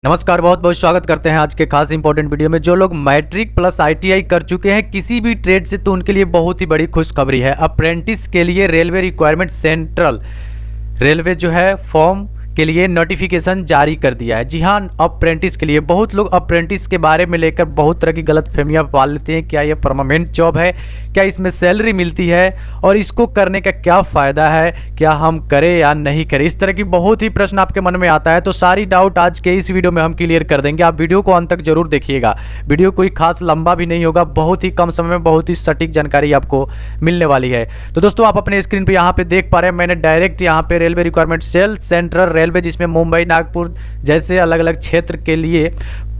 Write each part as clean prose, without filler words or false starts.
नमस्कार, बहुत बहुत स्वागत करते हैं आज के खास इंपॉर्टेंट वीडियो में। जो लोग मैट्रिक प्लस आईटीआई कर चुके हैं किसी भी ट्रेड से, तो उनके लिए बहुत ही बड़ी खुशखबरी है। अप्रेंटिस के लिए रेलवे रिक्वायरमेंट सेंट्रल रेलवे जो है फॉर्म के लिए नोटिफिकेशन जारी कर दिया है। जी हाँ, अप्रेंटिस के लिए बहुत लोग अप्रेंटिस के बारे में लेकर बहुत तरह की गलतफहमियां पाल लेते हैं। क्या ये परमानेंट जॉब है, क्या इसमें सैलरी मिलती है और इसको करने का क्या फ़ायदा है, क्या हम करें या नहीं करें, इस तरह की बहुत ही प्रश्न आपके मन में आता है। तो सारी डाउट आज के इस वीडियो में हम क्लियर कर देंगे। आप वीडियो को अंत तक जरूर देखिएगा। वीडियो कोई खास लंबा भी नहीं होगा, बहुत ही कम समय में बहुत ही सटीक जानकारी आपको मिलने वाली है। तो दोस्तों, आप अपने स्क्रीन पर यहाँ पे देख पा रहे हैं, मैंने डायरेक्ट यहाँ पे railway requirement cell central railway, जिसमें मुंबई, नागपुर जैसे अलग अलग क्षेत्र के लिए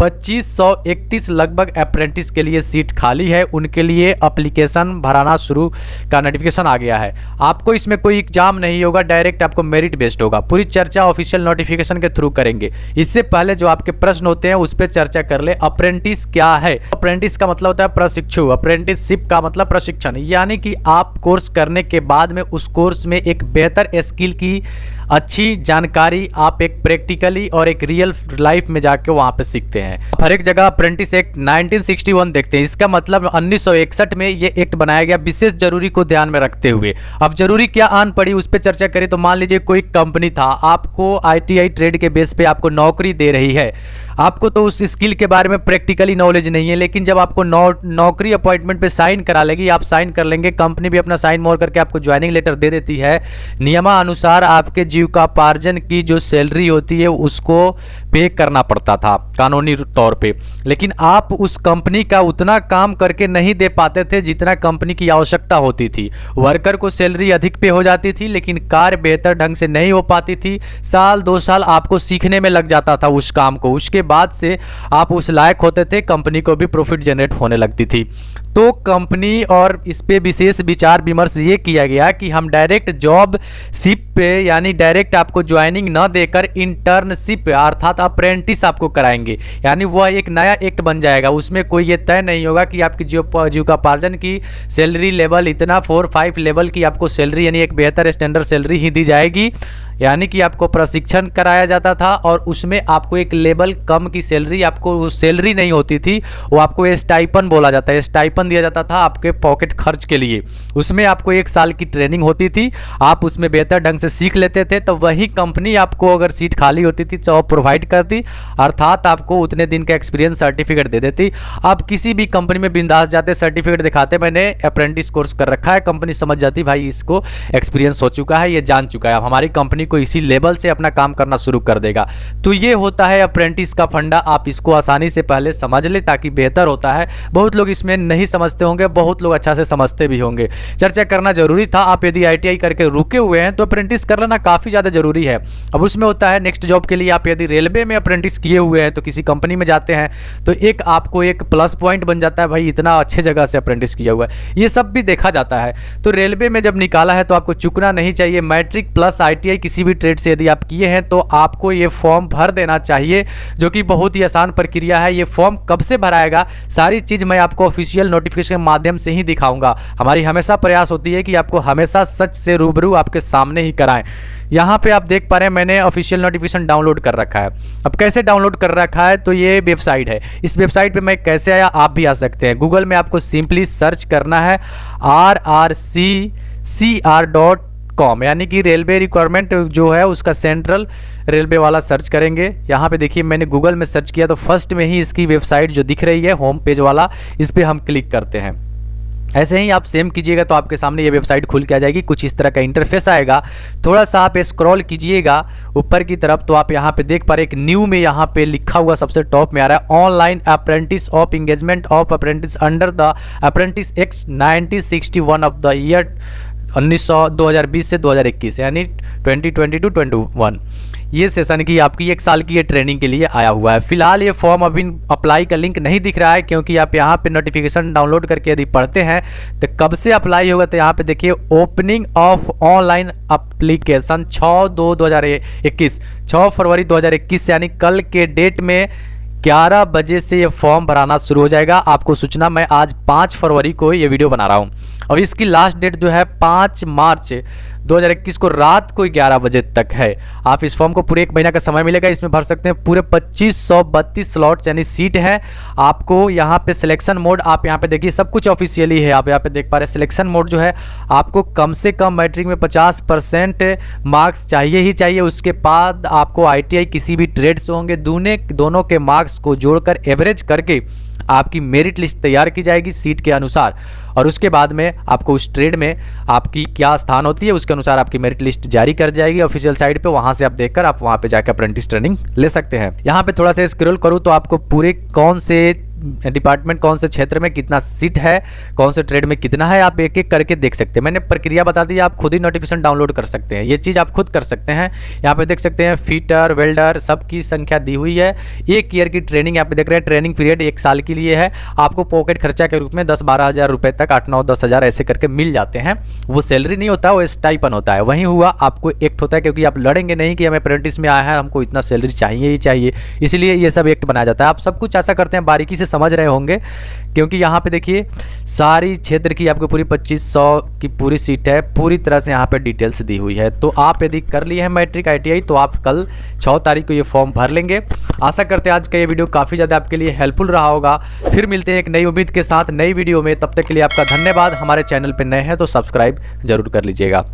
2531 लगभग अप्रेंटिस के लिए सीट खाली है। उनके लिए एप्लीकेशन भराना शुरू का नोटिफिकेशन आ गया है। आपको इसमें कोई एग्जाम नहीं होगा, डायरेक्ट आपको मेरिट बेस्ड होगा। पूरी चर्चा ऑफिशियल नोटिफिकेशन के थ्रू करेंगे। इससे पहले जो आपके प्रश्न होते हैं उस पर चर्चा कर ले। अप्रेंटिस क्या है? अप्रेंटिस का मतलब होता है प्रशिक्षु। अप्रेंटिसशिप का मतलब प्रशिक्षण, यानी कि आप कोर्स करने के बाद में उस कोर्स में एक बेहतर स्किल की अच्छी जानकारी आप एक प्रैक्टिकली और एक रियल लाइफ में जाके वहां पे सीखते हैं। हर एक जगह अप्रेंटिस एक्ट 1961 देखते हैं। इसका मतलब 1961 में ये एक्ट बनाया गया विशेष जरूरी को ध्यान में रखते हुए। अब जरूरी क्या आन पड़ी उस पर चर्चा करें तो मान लीजिए कोई कंपनी था, आपको आईटीआई ट्रेड के बेस पे आपको नौकरी दे रही है। आपको तो उस स्किल के बारे में प्रैक्टिकली नॉलेज नहीं है, लेकिन जब आपको नौकरी अपॉइंटमेंट पे साइन करा लेगी, आप साइन कर लेंगे, कंपनी भी अपना साइन मोर करके आपको ज्वाइनिंग लेटर दे देती है। नियमानुसार आपके जीविकोपार्जन की जो सैलरी होती है उसको पे करना पड़ता था कानूनी तौर पे, लेकिन आप उस कंपनी का उतना काम करके नहीं दे पाते थे जितना कंपनी की आवश्यकता होती थी। वर्कर को सैलरी अधिक पे हो जाती थी, लेकिन कार्य बेहतर ढंग से नहीं हो पाती थी। साल 2 साल आपको सीखने में लग जाता था उस काम को। उसके बाद से आप उस लायक होते थे, कंपनी को भी प्रॉफिट जनरेट होने लगती थी। तो कंपनी और इस पे विशेष विचार विमर्श ये किया गया कि हम डायरेक्ट जॉब शिप पे, यानी डायरेक्ट आपको ज्वाइनिंग न देकर इंटर्नशिप अर्थात अप्रेंटिस आपको कराएंगे। यानी वह एक नया एक्ट बन जाएगा। उसमें कोई ये तय नहीं होगा कि आपकी जीविकोपार्जन की सैलरी लेवल इतना 4-5 लेवल की आपको सैलरी, यानी एक बेहतर स्टैंडर्ड सैलरी ही दी जाएगी। यानी कि आपको प्रशिक्षण कराया जाता था और उसमें आपको एक लेवल कम की सैलरी, आपको सैलरी नहीं होती थी, वो आपको स्टाइपन बोला जाता है। स्टाइपन दिया जाता था आपके पॉकेट खर्च के लिए। उसमें आपको 1 साल की ट्रेनिंग होती थी, आप उसमें बेहतर ढंग से सीख लेते थे, तो वही कंपनी आपको अगर सीट खाली होती थी तो प्रोवाइड करती, अर्थात आपको उतने दिन का एक्सपीरियंस सर्टिफिकेट दे देती। आप किसी भी कंपनी में बिंदास जाते, सर्टिफिकेट दिखाते, मैंने अप्रेंटिस कोर्स कर रखा है, कंपनी समझ जाती भाई इसको एक्सपीरियंस हो चुका है, ये जान चुका है, अब हमारी कंपनी को इसी लेवल से अपना काम करना शुरू कर देगा। तो ये होता है अप्रेंटिस का फंडा। आप इसको आसानी से पहले समझ ले ताकि बेहतर होता है। बहुत लोग इसमें नहीं समझते होंगे, बहुत लोग अच्छा से समझते भी होंगे। चर्चा करना जरूरी था। आप यदि आईटीआई करके रुके हुए हैं तो अप्रेंटिस कर लेना काफ़ी ज़्यादा जरूरी है। अब उसमें होता है नेक्स्ट जॉब के लिए, आप यदि रेलवे में अप्रेंटिस किए हुए हैं तो किसी कंपनी में जाते हैं तो एक आपको एक प्लस पॉइंट बन जाता है, भाई इतना अच्छे जगह से अप्रेंटिस किया हुआ है। ये सब भी देखा जाता है। तो रेलवे में जब निकाला है तो आपको चूकना नहीं चाहिए। मैट्रिक प्लस आईटीआई किसी भी ट्रेड से यदि आप किए हैं तो आपको ये फॉर्म भर देना चाहिए, जो कि बहुत ही आसान प्रक्रिया है। ये फॉर्म कब से भराएगा, सारी चीज़ मैं आपको ऑफिशियल नोटिफिकेशन के माध्यम से ही दिखाऊंगा। हमारी हमेशा प्रयास होती है कि आपको हमेशा सच से रूबरू आपके सामने ही कराएं। यहाँ पे आप देख पा रहे हैं मैंने ऑफिशियल नोटिफिकेशन डाउनलोड कर रखा है। अब कैसे डाउनलोड कर रखा है, तो ये वेबसाइट है। इस वेबसाइट पे मैं कैसे आया, आप भी आ सकते हैं। गूगल में आपको सिंपली सर्च करना है rrccr.com, यानी कि रेलवे रिक्वायरमेंट जो है उसका सेंट्रल रेलवे वाला सर्च करेंगे। यहाँ पे देखिए मैंने गूगल में सर्च किया तो फर्स्ट में ही इसकी वेबसाइट जो दिख रही है होम पेज वाला, इस पर हम क्लिक करते हैं। ऐसे ही आप सेम कीजिएगा तो आपके सामने ये वेबसाइट खुल के आ जाएगी। कुछ इस तरह का इंटरफेस आएगा। थोड़ा सा आप स्क्रॉल कीजिएगा ऊपर की तरफ तो आप यहाँ पे देख पा रहे एक न्यू में यहाँ पे लिखा हुआ सबसे टॉप में आ रहा है online apprentice of engagement of apprentice under the apprentice act 1961 of the year 2020 से 2021, यानी 2020 to 21। ये सेशन की आपकी 1 साल की ये ट्रेनिंग के लिए आया हुआ है। फिलहाल ये फॉर्म अभी अप्लाई का लिंक नहीं दिख रहा है, क्योंकि आप यहाँ पे नोटिफिकेशन डाउनलोड करके यदि पढ़ते हैं तो कब से अप्लाई होगा, तो यहाँ पे देखिए ओपनिंग ऑफ ऑनलाइन एप्लीकेशन 6 फरवरी 2021, यानी कल के डेट में 11 बजे से ये फॉर्म भराना शुरू हो जाएगा। आपको सूचना मैं आज 5 फरवरी को ये वीडियो बना रहा हूँ। अब इसकी लास्ट डेट जो है 5 मार्च 2021 को रात को 11 बजे तक है। आप इस फॉर्म को पूरे 1 महीना का समय मिलेगा, इसमें भर सकते हैं। पूरे 2532 स्लॉट्स यानी सीट है। आपको यहाँ पे सिलेक्शन मोड, आप यहाँ पे देखिए सब कुछ ऑफिशियली है, आप यहाँ पे देख पा रहे हैं। सिलेक्शन मोड जो है, आपको कम से कम मैट्रिक में 50% मार्क्स चाहिए ही चाहिए। उसके बाद आपको ITI किसी भी ट्रेड से होंगे, दोनों के मार्क्स को जोड़कर एवरेज करके आपकी मेरिट लिस्ट तैयार की जाएगी सीट के अनुसार, और उसके बाद में आपको उस ट्रेड में आपकी क्या स्थान होती है उसके अनुसार आपकी मेरिट लिस्ट जारी कर जाएगी ऑफिशियल साइट पे। वहां से आप देखकर आप वहां पे जाकर अप्रेंटिस ट्रेनिंग ले सकते हैं। यहाँ पे थोड़ा सा स्क्रॉल करूँ तो आपको पूरे कौन से डिपार्टमेंट, कौन से क्षेत्र में कितना सीट है, कौन से ट्रेड में कितना है, आप एक एक करके देख सकते हैं। मैंने प्रक्रिया बता दी, आप खुद ही नोटिफिकेशन डाउनलोड कर सकते हैं। ये चीज़ आप खुद कर सकते हैं। यहाँ पे देख सकते हैं फिटर, वेल्डर सबकी संख्या दी हुई है। 1 ईयर की ट्रेनिंग यहाँ पे देख रहे हैं। ट्रेनिंग पीरियड 1 साल के लिए है। आपको पॉकेट खर्चा के रूप में 10-12 हज़ार रुपये तक 8-9-10 हज़ार ऐसे करके मिल जाते हैं। वो सैलरी नहीं होता, वो स्टाइपन होता है। वहीं हुआ आपको एक्ट होता है, क्योंकि आप लड़ेंगे नहीं कि हमें अप्रेंटिस में आया है, हमको इतना सैलरी चाहिए ही चाहिए, इसलिए ये सब एक्ट बनाया जाता है। आप सब कुछ ऐसा करते हैं, बारीकी से समझ रहे होंगे, क्योंकि यहाँ पे देखिए सारी क्षेत्र की आपको पूरी 2500 की पूरी सीट है, पूरी तरह से यहाँ पे डिटेल्स दी हुई है। तो आप यदि कर लिए हैं मैट्रिक ITI तो आप कल 6 तारीख को ये फॉर्म भर लेंगे। आशा करते हैं आज का ये वीडियो काफ़ी ज़्यादा आपके लिए हेल्पफुल रहा होगा। फिर मिलते हैं एक नई उम्मीद के साथ नई वीडियो में। तब तक के लिए आपका धन्यवाद। हमारे चैनल पर नए हैं तो सब्सक्राइब जरूर कर लीजिएगा।